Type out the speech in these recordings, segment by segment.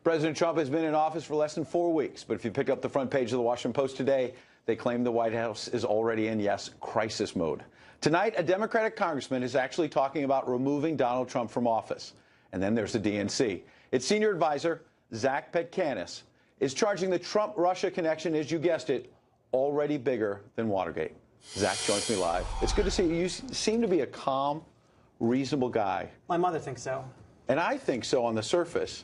President Trump has been in office for less than 4 weeks, but if you pick up the front page of the Washington Post today, they claim the White House is already in, yes, crisis mode. Tonight, a Democratic congressman is actually talking about removing Donald Trump from office. And then there's the DNC. Its senior advisor, Zach Petkanis, is charging the Trump-Russia connection, as you guessed it, already bigger than Watergate. Zach joins me live. It's good to see you. You seem to be a calm, reasonable guy. My mother thinks so. And I think so on the surface.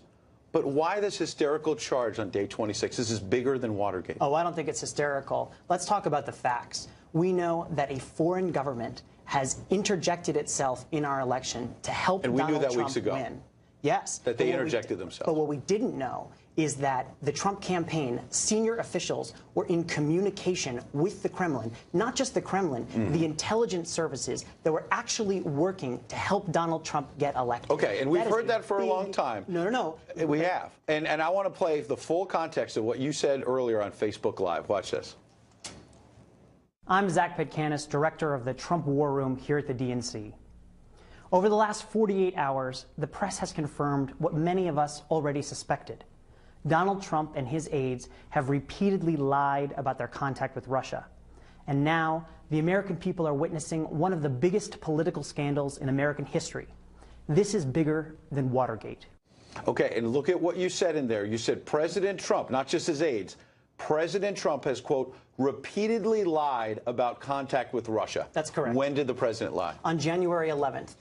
But why this hysterical charge on day 26? This is bigger than Watergate. Oh, I don't think it's hysterical. Let's talk about the facts. We know that a foreign government has interjected itself in our election to help Donald Trump win. And we knew that weeks ago. Yes. That they interjected themselves. But what we didn't know is that the Trump campaign senior officials were in communication with the Kremlin, not just the Kremlin, the intelligence services that were actually working to help Donald Trump get elected. Okay, and we've heard that for a long time. No. We have. And I want to play the full context of what you said earlier on Facebook Live. Watch this. I'm Zach Petkanis, director of the Trump War Room here at the DNC. Over the last 48 hours, the press has confirmed what many of us already suspected. Donald Trump and his aides have repeatedly lied about their contact with Russia. And now, the American people are witnessing one of the biggest political scandals in American history. This is bigger than Watergate. Okay, and look at what you said in there. You said President Trump, not just his aides, President Trump has, quote, repeatedly lied about contact with Russia. That's correct. When did the president lie? On January 11th.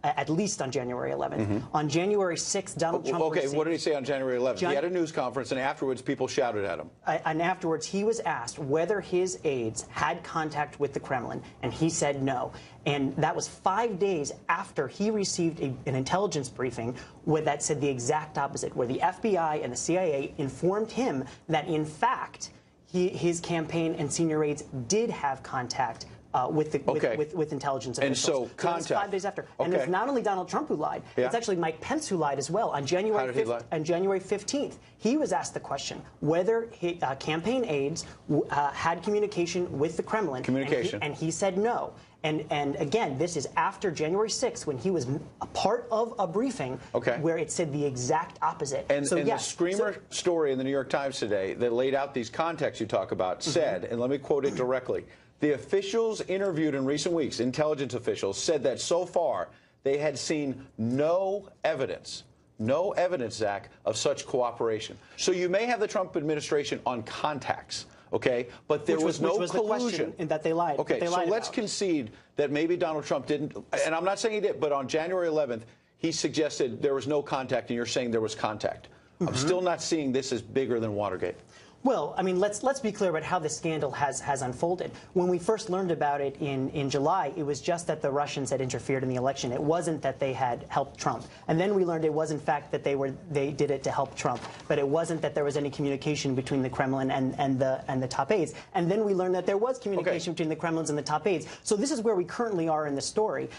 At least on January 11th. On January 6th, Donald Trump received... What did he say on January 11th? He had a news conference, and afterwards people shouted at him. And afterwards, he was asked whether his aides had contact with the Kremlin, and he said no. And that was 5 days after he received an intelligence briefing that said the exact opposite, where the FBI and the CIA informed him that, in fact, his campaign and senior aides did have contact with intelligence officials. And so contact. So 5 days after. And it's not only Donald Trump who lied. Yeah. It's actually Mike Pence who lied as well. On January 15th, he was asked the question whether his campaign aides had communication with the Kremlin. And he said no. And again, this is after January 6th, when he was a part of a briefing where it said the exact opposite. And the Screamer story in the New York Times today that laid out these contexts you talk about said, and let me quote it directly, the officials interviewed in recent weeks, intelligence officials, said that so far they had seen no evidence, Zach, of such cooperation. So you may have the Trump administration on contacts. Okay, but there was no collusion. And that they lied. Okay, so let's concede that maybe Donald Trump didn't, and I'm not saying he did, but on January 11th, he suggested there was no contact, and you're saying there was contact. I'm still not seeing this as bigger than Watergate. Well, I mean, let's be clear about how this scandal has unfolded. When we first learned about it in July, it was just that the Russians had interfered in the election. It wasn't that they had helped Trump. And then we learned it was, in fact, that they did it to help Trump. But it wasn't that there was any communication between the Kremlin and the top aides. And then we learned that there was communication between the Kremlins and the top aides. So this is where we currently are in the story.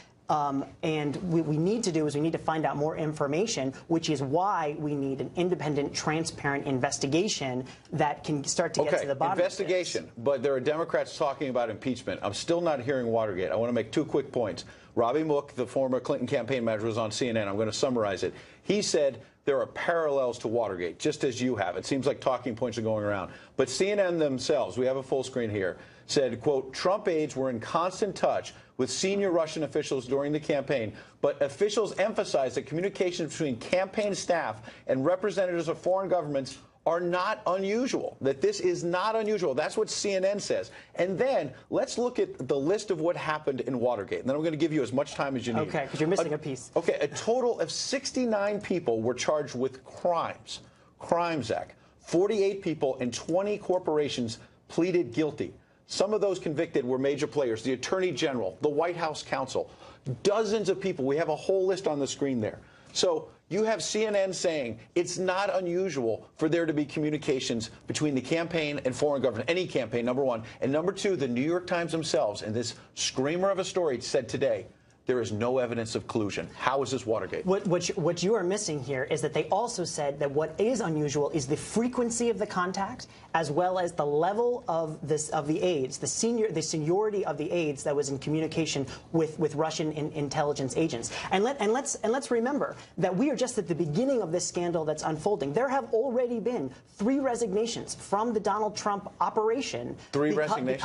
And what we need to do is we need to find out more information, which is why we need an independent, transparent investigation that can start to get to the bottom of this. But there are Democrats talking about impeachment. I'm still not hearing Watergate. I want to make 2 quick points. Robbie Mook, the former Clinton campaign manager, was on CNN. I'm going to summarize it. He said there are parallels to Watergate, just as you have. It seems like talking points are going around. But CNN themselves, we have a full screen here, said, quote, Trump aides were in constant touch with senior Russian officials during the campaign, but officials emphasized that communications between campaign staff and representatives of foreign governments are not unusual, that this is not unusual. That's what CNN says. And then let's look at the list of what happened in Watergate. And then I'm going to give you as much time as you need. Okay, because you're missing a piece. Okay, a total of 69 people were charged with crimes. Crimes Act. 48 people and 20 corporations pleaded guilty. Some of those convicted were major players, the Attorney General, the White House counsel, dozens of people. We have a whole list on the screen there. So you have CNN saying it's not unusual for there to be communications between the campaign and foreign government, any campaign, number one. And number two, the New York Times themselves, in this screamer of a story, said today, there is no evidence of collusion. How is this Watergate? What you are missing here is that they also said that what is unusual is the frequency of the contact, as well as the level of the aides, the seniority of the aides that was in communication with Russian intelligence agents. And let's remember that we are just at the beginning of this scandal that's unfolding. There have already been 3 resignations from the Donald Trump operation. 3 resignations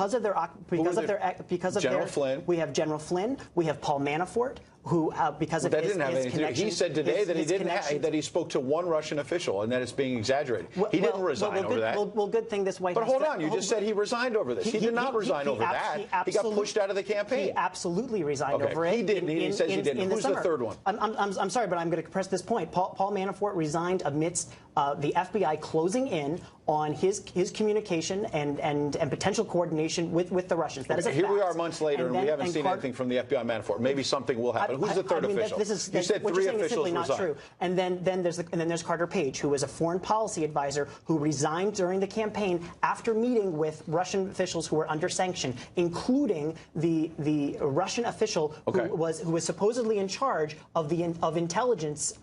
because of General Flynn. We have General Flynn. We have Paul Manafort, who because of that his, didn't have his anything. connection. He said today that he didn't that he spoke to 1 Russian official and that it's being exaggerated. He didn't resign over that. Well, good thing this White House. But hold on, you just said he resigned over this. He did not resign over that. He got pushed out of the campaign. He absolutely resigned over it. He didn't. He says he didn't. Who's the third one? I'm sorry, but I'm going to press this point. Paul Manafort resigned amidst the FBI closing in on his communication and potential coordination with the Russians. That is a fact. Here we are months later, and we haven't seen anything from the FBI Manafort. Maybe something will happen. Who's the third official? You said 3 officials resigned. Not true. And then there's Carter Page, who was a foreign policy advisor who resigned during the campaign after meeting with Russian officials who were under sanction, including the Russian official who was supposedly in charge of intelligence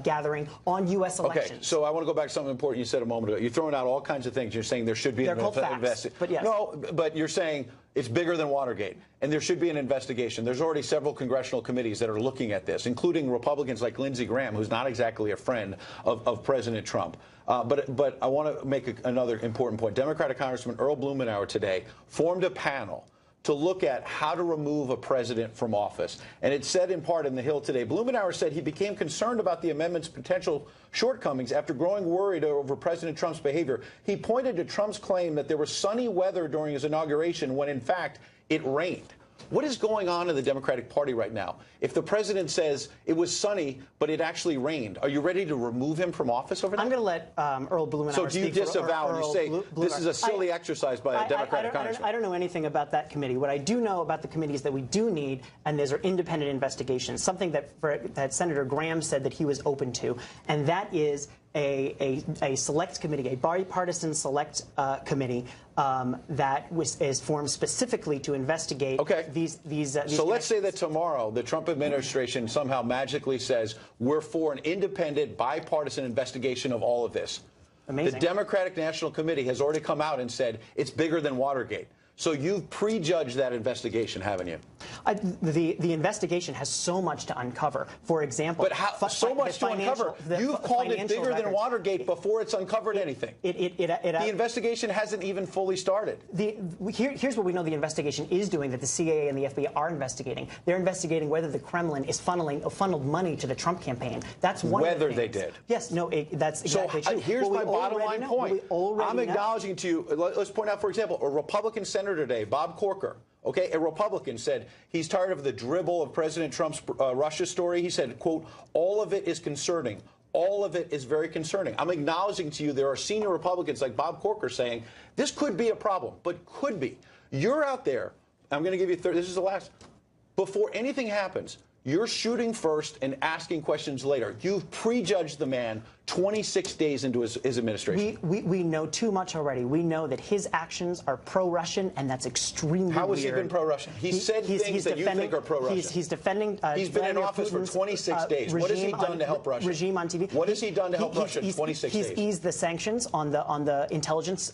gathering on U.S. elections. Okay, so I want to go back to something important you said a moment ago. You're throwing out all kinds of things. You're saying there should be an investigation. Yes. No, but you're saying it's bigger than Watergate, and there should be an investigation. There's already several congressional committees that are looking at this, including Republicans like Lindsey Graham, who's not exactly a friend of President Trump. But I want to make another important point. Democratic Congressman Earl Blumenauer today formed a panel to look at how to remove a president from office. And it said in part in The Hill today, Blumenauer said he became concerned about the amendment's potential shortcomings after growing worried over President Trump's behavior. He pointed to Trump's claim that there was sunny weather during his inauguration when, in fact, it rained. What is going on in the Democratic Party right now? If the president says it was sunny, but it actually rained, are you ready to remove him from office over that? I'm going to let Earl Blumenauer speak. So do you disavow and you say this is a silly exercise by a Democratic congressman? I don't know anything about that committee. What I do know about the committees that we do need, and those are independent investigations, something that Senator Graham said that he was open to, and that is a select committee, a bipartisan select committee that is formed specifically to investigate these. So let's say that tomorrow the Trump administration somehow magically says we're for an independent bipartisan investigation of all of this. Amazing. The Democratic National Committee has already come out and said it's bigger than Watergate. So you've prejudged that investigation, haven't you? The investigation has so much to uncover. For example, but so much to uncover. You've called it bigger than Watergate before it's uncovered anything. The investigation hasn't even fully started. Here's what we know the investigation is doing that the CIA and the FBI are investigating. They're investigating whether the Kremlin is funneled money to the Trump campaign. That's one of the things. Whether they did. Yes, no, that's exactly true. Here's my bottom line point. I'm acknowledging to you, let's point out, for example, a Republican senator today, Bob Corker, a Republican, said he's tired of the dribble of President Trump's Russia story. He said, quote, all of it is concerning. All of it is very concerning. I'm acknowledging to you there are senior Republicans like Bob Corker saying this could be a problem, but could be. You're out there. I'm going to give you this is the last. Before anything happens, you're shooting first and asking questions later. You've prejudged the man 26 days into his administration. We know too much already. We know that his actions are pro-Russian, and that's extremely How has weird. he been pro-Russian? He's said things that you think are pro-Russian. He's defending He's been in office for 26 days. What has he done to help Russia? Regime on TV. What has he done to help Russia in 26 days? He's eased the sanctions on the intelligence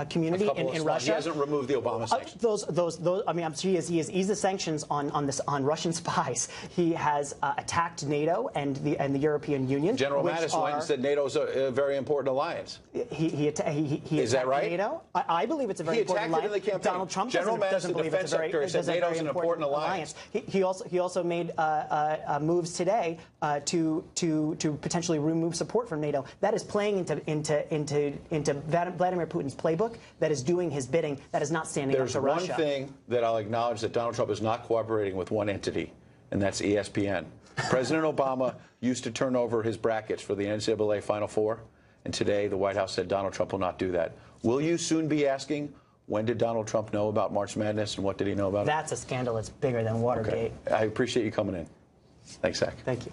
community in Russia. He hasn't removed the Obama sanctions. He has eased the sanctions on Russian spies. He has attacked NATO and the European Union. General Mattis went and said NATO's a very important alliance. Is that right? NATO. I believe it's a very important alliance. He attacked it in the campaign. Donald Trump General doesn't believe it's a very important alliance. He also made moves today to potentially remove support from NATO. That is playing into Vladimir Putin's playbook. That is doing his bidding. That is not standing up to Russia. There's one thing that I'll acknowledge that Donald Trump is not cooperating with one entity, and that's ESPN. President Obama used to turn over his brackets for the NCAA Final Four, and today the White House said Donald Trump will not do that. Will you soon be asking, when did Donald Trump know about March Madness, and what did he know about it? That's a scandal that's bigger than Watergate. Okay. I appreciate you coming in. Thanks, Zach. Thank you.